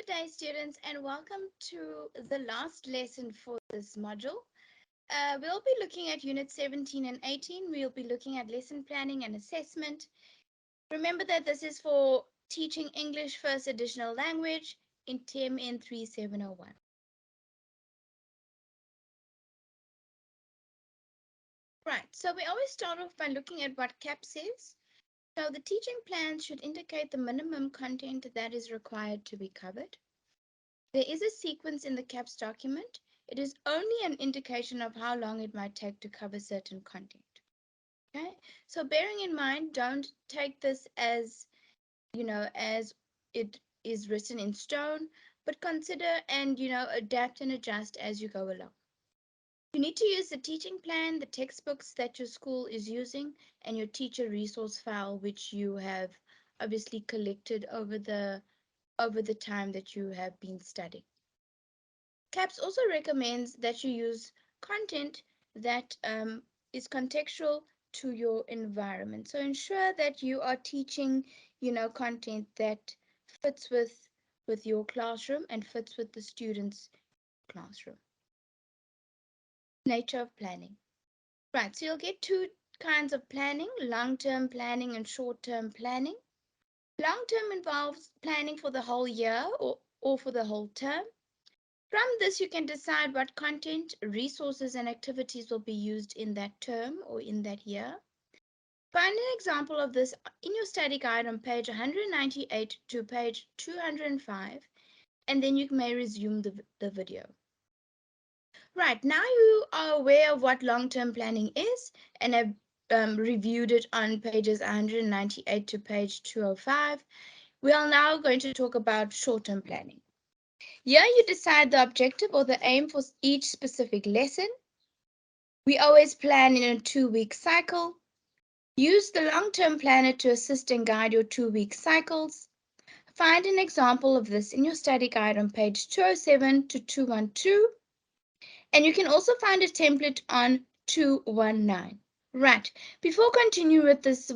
Good day, students, and welcome to the last lesson for this module. We'll be looking at Unit 17 and 18. We'll be looking at lesson planning and assessment. Remember that this is for teaching English First Additional Language in TMN3701. Right, so we always start off by looking at what CAP says. So the teaching plan should indicate the minimum content that is required to be covered. There is a sequence in the CAPS document. It is only an indication of how long it might take to cover certain content. Okay, so bearing in mind, don't take this as, as it is written in stone, but consider and, adapt and adjust as you go along. You need to use the teaching plan, the textbooks that your school is using, and your teacher resource file, which you have obviously collected over the time that you have been studying. CAPS also recommends that you use content that is contextual to your environment. So ensure that you are teaching, content that fits with your classroom and fits with the students' classroom. Nature of planning. Right, so you'll get two kinds of planning, long-term planning and short-term planning. Long-term involves planning for the whole year or for the whole term. From this, you can decide what content, resources, and activities will be used in that term or in that year. Find an example of this in your study guide on page 198 to page 205, and then you may resume the video. Right, now you are aware of what long-term planning is and have reviewed it on pages 198 to page 205. We are now going to talk about short-term planning. Here you decide the objective or the aim for each specific lesson. We always plan in a 2-week cycle. Use the long-term planner to assist and guide your 2-week cycles. Find an example of this in your study guide on page 207 to 212. And you can also find a template on 219. Right. Before continuing with this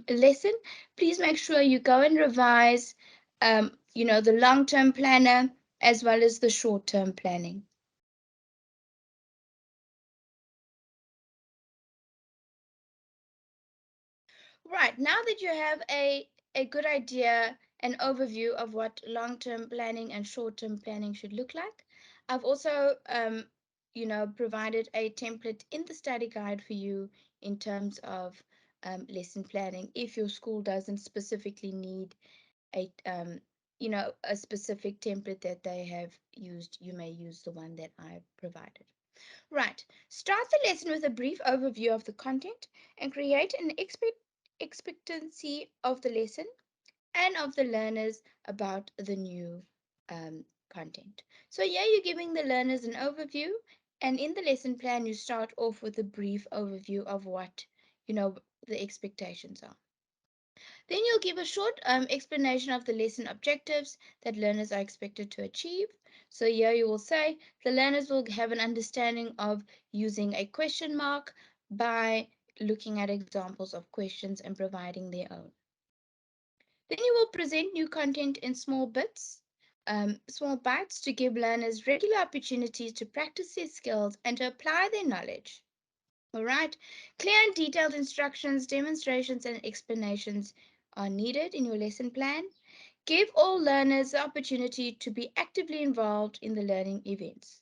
lesson, please make sure you go and revise the long-term planner as well as the short-term planning. Right, now that you have a good idea, an overview of what long-term planning and short-term planning should look like, I've also, provided a template in the study guide for you in terms of lesson planning. If your school doesn't specifically need a specific template that they have used, you may use the one that I've provided. Right. Start the lesson with a brief overview of the content and create an expectancy of the lesson and of the learners about the new content. So yeah, you're giving the learners an overview, and in the lesson plan, you start off with a brief overview of what, the expectations are. Then you'll give a short explanation of the lesson objectives that learners are expected to achieve. So here you will say the learners will have an understanding of using a question mark by looking at examples of questions and providing their own. Then you will present new content in small bits, small bites to give learners regular opportunities to practice their skills and to apply their knowledge. All right, clear and detailed instructions, demonstrations, and explanations are needed in your lesson plan. Give all learners the opportunity to be actively involved in the learning events.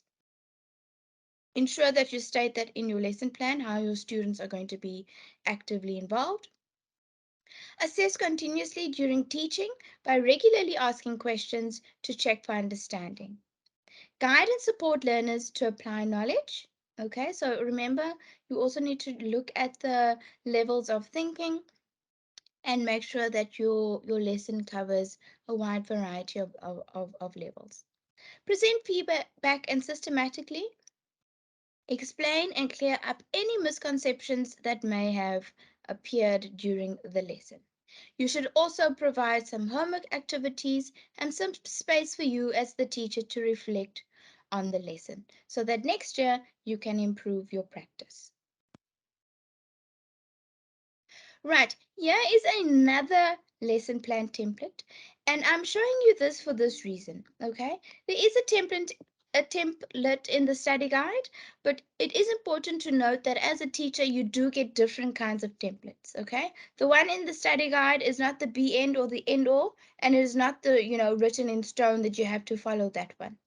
Ensure that you state that in your lesson plan how your students are going to be actively involved. Assess continuously during teaching by regularly asking questions to check for understanding. Guide and support learners to apply knowledge. Okay, so remember, you also need to look at the levels of thinking and make sure that your lesson covers a wide variety of levels. Present feedback and systematically explain and clear up any misconceptions that may have appeared during the lesson. You should also provide some homework activities and some space for you as the teacher to reflect on the lesson so that next year you can improve your practice. Right, here is another lesson plan template. And I'm showing you this for this reason, okay? There is a template in the study guide, but it is important to note that as a teacher, you do get different kinds of templates, okay? The one in the study guide is not the be end or the end all, and it is not the, written in stone that you have to follow that one.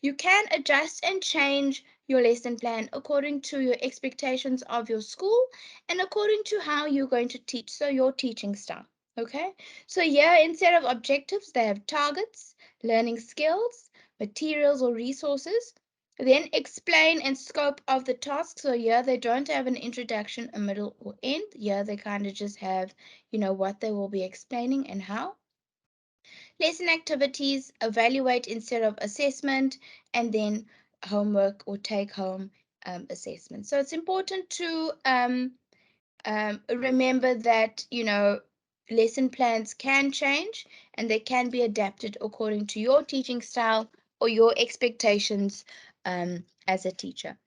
You can adjust and change your lesson plan according to your expectations of your school and according to how you're going to teach, so your teaching style. Okay, so here instead of objectives, they have targets, learning skills, materials or resources. Then explain and scope of the task. So here they don't have an introduction, a middle, or end. Here they kind of just have, what they will be explaining and how. Lesson activities, evaluate instead of assessment, and then homework or take home assessment. So it's important to remember that, lesson plans can change and they can be adapted according to your teaching style or your expectations as a teacher.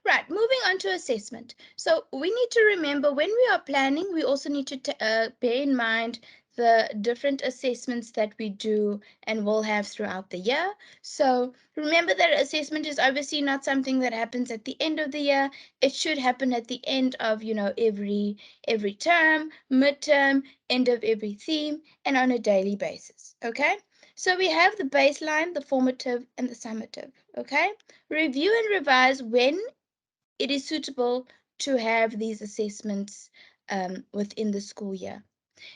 Right, moving on to assessment. So we need to remember when we are planning, we also need to bear in mind the different assessments that we do and will have throughout the year. So remember that assessment is obviously not something that happens at the end of the year. It should happen at the end of, every term, midterm, end of every theme, and on a daily basis. Okay? So we have the baseline, the formative, and the summative. Okay? Review and revise when it is suitable to have these assessments within the school year.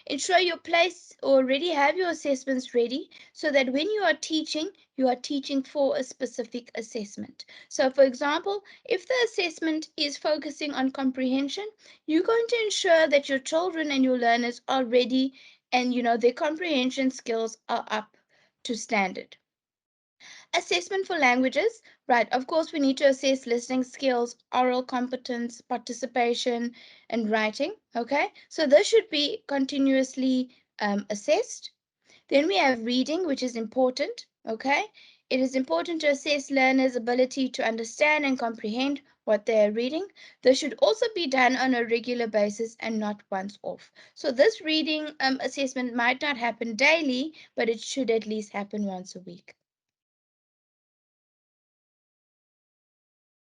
Ensure your place already have your assessments ready so that when you are teaching for a specific assessment. So, for example, if the assessment is focusing on comprehension, you're going to ensure that your children and your learners are ready and their comprehension skills are up to standard. Assessment for languages, right? Of course, we need to assess listening skills, oral competence, participation, and writing. Okay, so this should be continuously assessed. Then we have reading, which is important. Okay, it is important to assess learners' ability to understand and comprehend what they are reading. This should also be done on a regular basis and not once off. So this reading assessment might not happen daily, but it should at least happen once a week.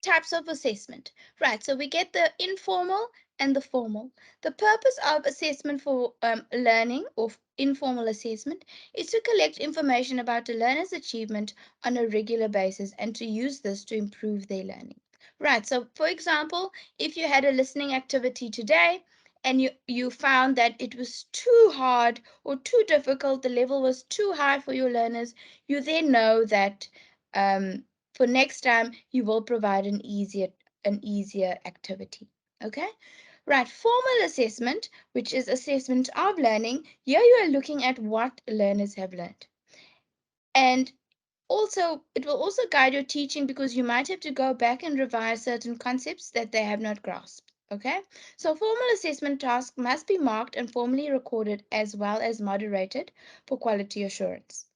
Types of assessment. Right, so we get the informal and the formal. The purpose of assessment for learning or informal assessment is to collect information about a learner's achievement on a regular basis and to use this to improve their learning. Right, so for example, if you had a listening activity today and you found that it was too hard or too difficult, the level was too high for your learners, you then know that um, for next time you will provide an easier activity. Okay, right. Formal assessment, which is assessment of learning, here you are looking at what learners have learned, and also it will also guide your teaching because you might have to go back and revise certain concepts that they have not grasped. Okay, so formal assessment tasks must be marked and formally recorded as well as moderated for quality assurance.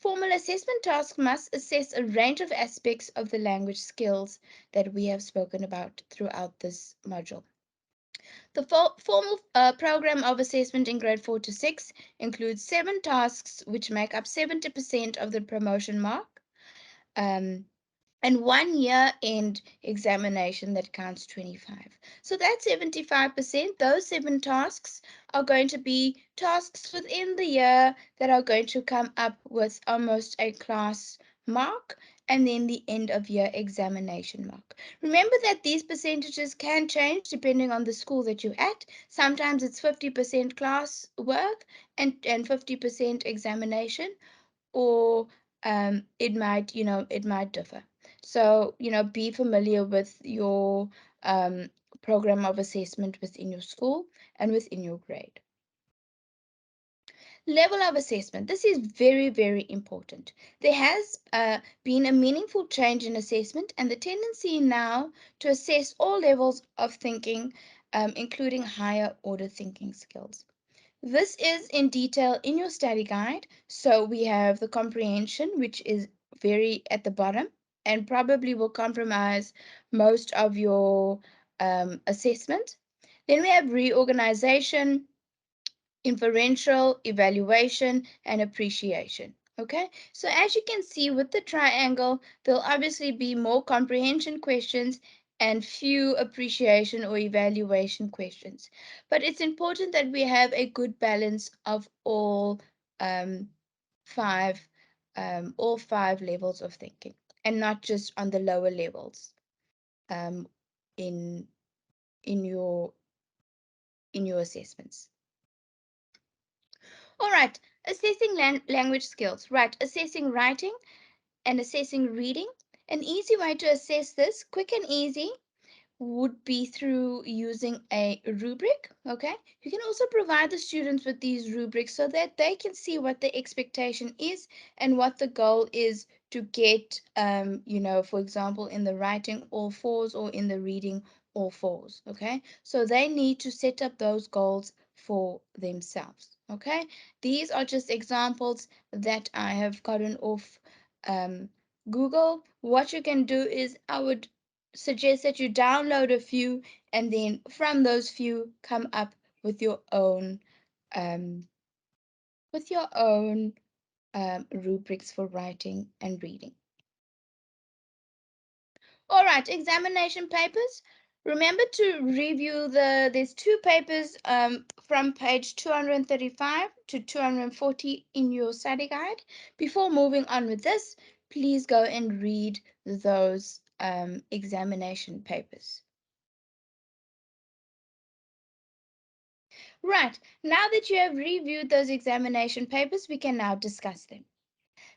Formal assessment tasks must assess a range of aspects of the language skills that we have spoken about throughout this module. The formal program of assessment in grade 4 to 6 includes 7 tasks, which make up 70% of the promotion mark. Um, and 1 year end examination that counts 25. So that's 75%. Those 7 tasks are going to be tasks within the year that are going to come up with almost a class mark and then the end of year examination mark. Remember that these percentages can change depending on the school that you're at. Sometimes it's 50% class work and 50% examination, or it might differ. So be familiar with your um, program of assessment within your school and within your grade. Level of assessment. This is very, very important. There has been a meaningful change in assessment and the tendency now to assess all levels of thinking, including higher order thinking skills. This is in detail in your study guide. So we have the comprehension, which is very at the bottom and probably will compromise most of your assessment. Then we have reorganization, inferential, evaluation, and appreciation. Okay, so as you can see with the triangle, there'll obviously be more comprehension questions and few appreciation or evaluation questions. But it's important that we have a good balance of um, five, all five levels of thinking, and not just on the lower levels um, in in your in your assessments. All right, assessing language skills. Right, assessing writing and assessing reading. An easy way to assess this, quick and easy, would be through using a rubric. Okay, you can also provide the students with these rubrics so that they can see what the expectation is and what the goal is to get, for example, in the writing all fours or in the reading all fours. Okay, so they need to set up those goals for themselves. Okay, these are just examples that I have gotten off um, Google. What you can do is I would suggest that you download a few and then from those few come up with your own um, with your own rubrics for writing and reading. All right, examination papers. Remember to review there's two papers from page 235 to 240 in your study guide. Before moving on with this, please go and read those examination papers. Right, now that you have reviewed those examination papers, we can now discuss them.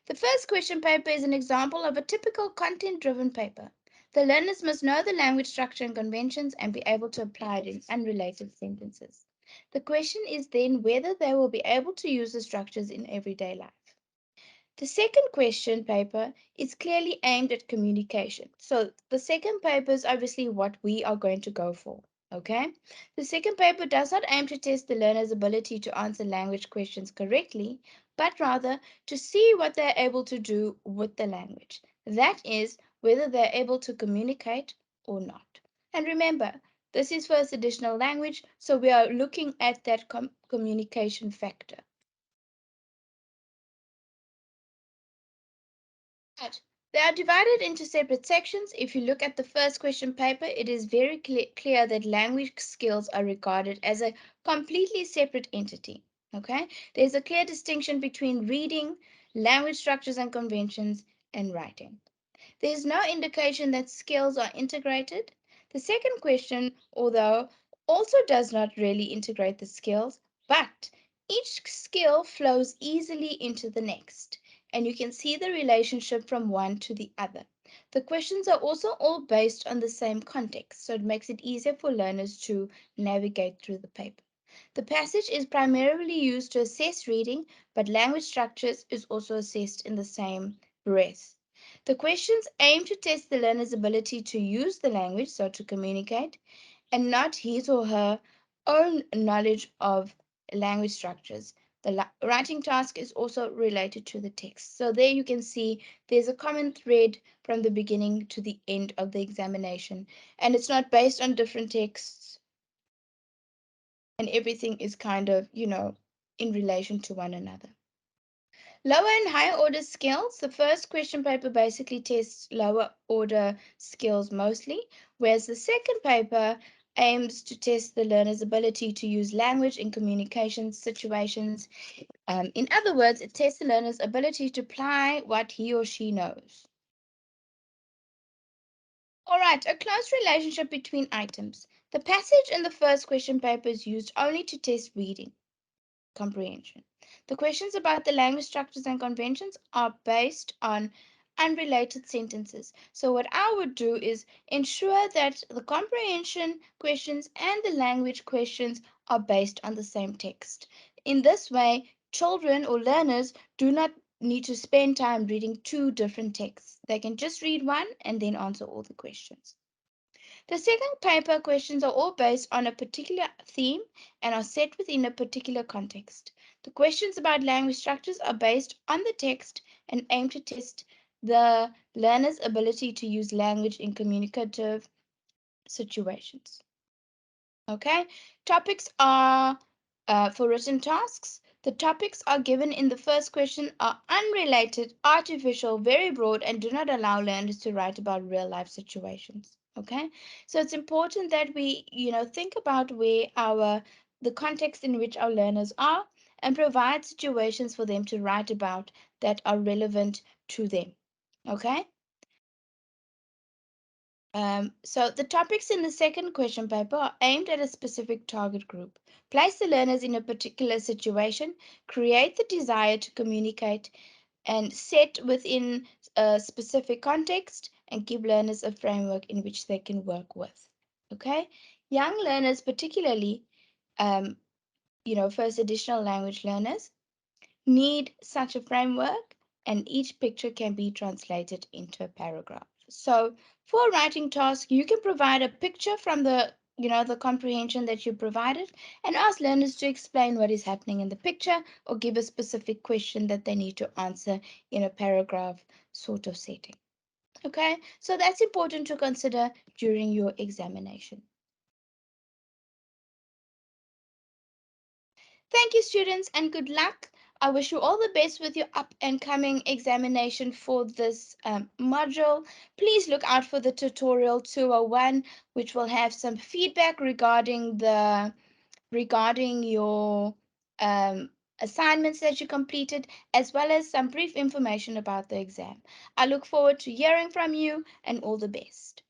The first question paper is an example of a typical content-driven paper. The learners must know the language structure and conventions and be able to apply it in unrelated sentences. The question is then whether they will be able to use the structures in everyday life. The second question paper is clearly aimed at communication. So the second paper is obviously what we are going to go for. Okay? The second paper does not aim to test the learner's ability to answer language questions correctly, but rather to see what they're able to do with the language. That is, whether they're able to communicate or not. And remember, this is first additional language, so we are looking at that communication factor. Right. They are divided into separate sections. If you look at the first question paper, it is very clear that language skills are regarded as a completely separate entity. Okay? There's a clear distinction between reading, language structures and conventions, and writing. There is no indication that skills are integrated. The second question, although, also does not really integrate the skills, but each skill flows easily into the next, and you can see the relationship from one to the other. The questions are also all based on the same context, so it makes it easier for learners to navigate through the paper. The passage is primarily used to assess reading, but language structures is also assessed in the same breath. The questions aim to test the learner's ability to use the language, so to communicate, and not his or her own knowledge of language structures. The writing task is also related to the text. So there you can see there's a common thread from the beginning to the end of the examination, and it's not based on different texts, and everything is kind of, in relation to one another. Lower and higher order skills. The first question paper basically tests lower order skills mostly, whereas the second paper aims to test the learner's ability to use language in communication situations. In other words, it tests the learner's ability to apply what he or she knows. All right, a close relationship between items. The passage in the first question paper is used only to test reading comprehension. The questions about the language structures and conventions are based on unrelated sentences. So what I would do is ensure that the comprehension questions and the language questions are based on the same text. In this way, children or learners do not need to spend time reading two different texts. They can just read one and then answer all the questions. The second paper questions are all based on a particular theme and are set within a particular context. The questions about language structures are based on the text and aim to test the learner's ability to use language in communicative situations. Okay, topics are for written tasks. The topics are given in the first question are unrelated, artificial, very broad, and do not allow learners to write about real life situations. Okay, so it's important that we, think about where the context in which our learners are and provide situations for them to write about that are relevant to them. Okay. So the topics in the second question paper are aimed at a specific target group. Place the learners in a particular situation, create the desire to communicate, and set within a specific context, and give learners a framework in which they can work with. Okay? Young learners, particularly, um, first additional language learners, need such a framework, and each picture can be translated into a paragraph. So, for a writing task, you can provide a picture from the comprehension that you provided and ask learners to explain what is happening in the picture or give a specific question that they need to answer in a paragraph sort of setting. Okay, so that's important to consider during your examination. Thank you, students, and good luck. I wish you all the best with your up and coming examination for this module. Please look out for the tutorial 201, which will have some feedback regarding your um, assignments that you completed, as well as some brief information about the exam. I look forward to hearing from you, and all the best.